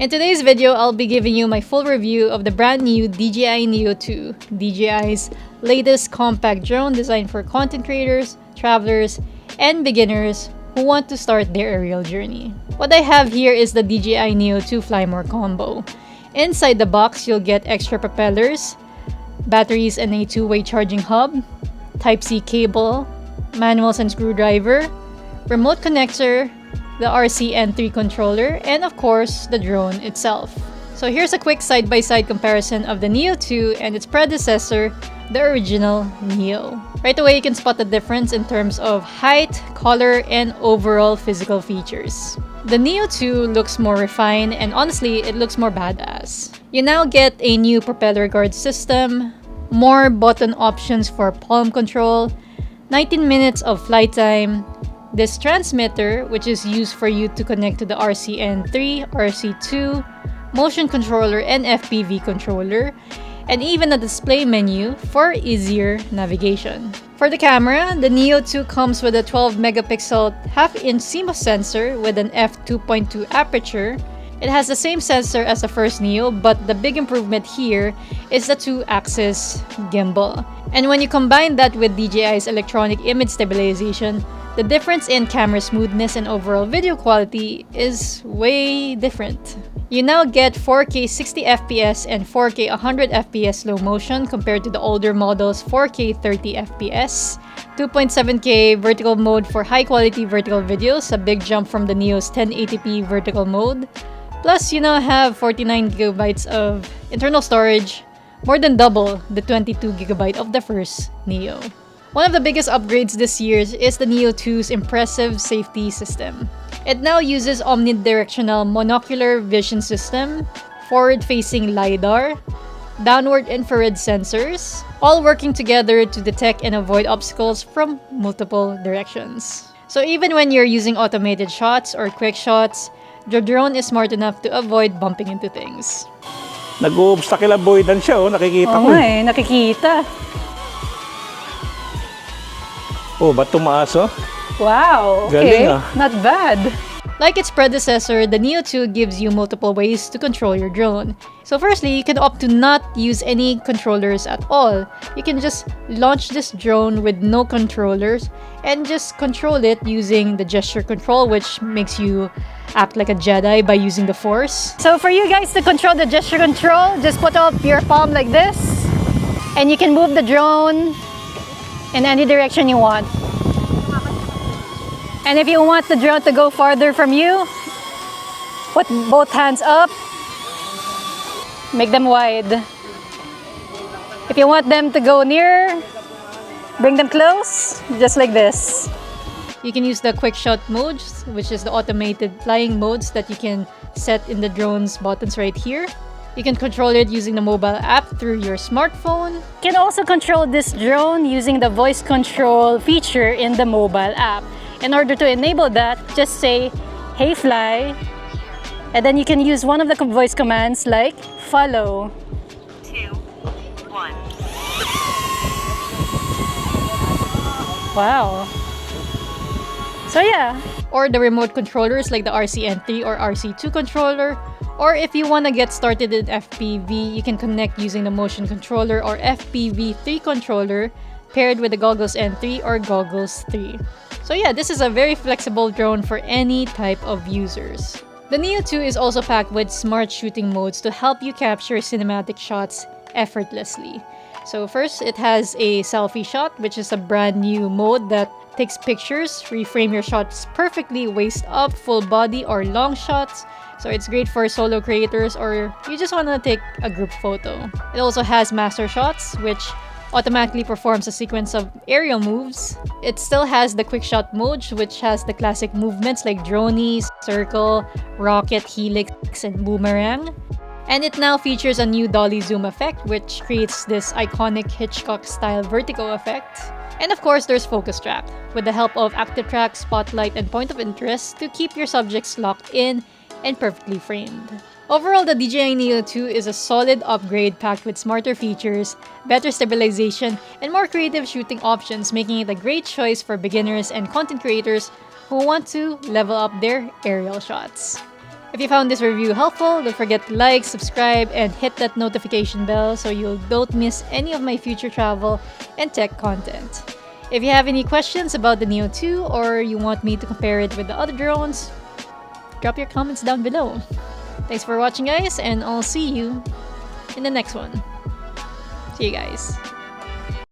In today's video, I'll be giving you my full review of the brand new DJI Neo 2, DJI's latest compact drone designed for content creators, travelers, and beginners who want to start their aerial journey. What I have here is the DJI Neo 2 Fly More combo. Inside the box, you'll get extra propellers, batteries and a two-way charging hub, Type-C cable, manuals and screwdriver, remote connector, the RCN3 controller, and of course, the drone itself. So here's a quick side-by-side comparison of the Neo 2 and its predecessor, the original Neo. Right away, you can spot the difference in terms of height, color, and overall physical features. The Neo 2 looks more refined, and honestly, it looks more badass. You now get a new propeller guard system, more button options for palm control, 19 minutes of flight time, this transmitter, which is used for you to connect to the RCN3, RC2, motion controller, and FPV controller, and even a display menu for easier navigation. For the camera, the Neo 2 comes with a 12 megapixel half-inch CMOS sensor with an f2.2 aperture. It has the same sensor as the first Neo, but the big improvement here is the 2-axis gimbal. And when you combine that with DJI's electronic image stabilization, the difference in camera smoothness and overall video quality is way different. You now get 4K 60fps and 4K 100fps slow motion compared to the older model's 4K 30fps, 2.7K vertical mode for high-quality vertical videos, a big jump from the Neo's 1080p vertical mode. Plus, you now have 49GB of internal storage, more than double the 22GB of the first Neo. One of the biggest upgrades this year is the Neo 2's impressive safety system. It now uses Omni-directional monocular vision system, forward-facing LiDAR, downward infrared sensors, all working together to detect and avoid obstacles from multiple directions. So even when you're using automated shots or quick shots, the drone is smart enough to avoid bumping into things. Nag-obstacle avoidance siya, nakikita ko. Oo, nakikita. Oh, ba't tumaas, oh? Wow, okay. Galing, ah. Not bad. Like its predecessor, the Neo 2 gives you multiple ways to control your drone. So firstly, you can opt to not use any controllers at all. You can just launch this drone with no controllers and just control it using the gesture control, which makes you act like a Jedi by using the Force. So for you guys to control the gesture control, just put up your palm like this, and you can move the drone in any direction you want. And if you want the drone to go farther from you, put both hands up, make them wide. If you want them to go nearer, bring them close, just like this. You can use the QuickShot modes, which is the automated flying modes that you can set in the drone's buttons right here. You can control it using the mobile app through your smartphone. You can also control this drone using the voice control feature in the mobile app. In order to enable that, just say, "Hey fly," and then you can use one of the voice commands like follow. 2, 1. Wow. So yeah. Or the remote controllers like the RCN3 or RC2 controller. Or if you want to get started in FPV, you can connect using the motion controller or FPV3 controller paired with the Goggles N3 or Goggles 3. So yeah, this is a very flexible drone for any type of users. The Neo 2 is also packed with smart shooting modes to help you capture cinematic shots effortlessly. So first, it has a selfie shot, which is a brand new mode that takes pictures, reframe your shots perfectly waist up, full body, or long shots. So it's great for solo creators or you just want to take a group photo. It also has master shots, which automatically performs a sequence of aerial moves. It still has the quick shot mode, which has the classic movements like droney, circle, rocket, helix, and boomerang. And it now features a new Dolly zoom effect, which creates this iconic Hitchcock-style vertigo effect. And of course, there's focus trap, with the help of ActiveTrack, spotlight, and point of interest to keep your subjects locked in and perfectly framed. Overall, the DJI Neo 2 is a solid upgrade packed with smarter features, better stabilization, and more creative shooting options, making it a great choice for beginners and content creators who want to level up their aerial shots. If you found this review helpful, don't forget to like, subscribe, and hit that notification bell so you don't miss any of my future travel and tech content. If you have any questions about the Neo 2 or you want me to compare it with the other drones, drop your comments down below. Thanks for watching, guys, and I'll see you in the next one. See you guys.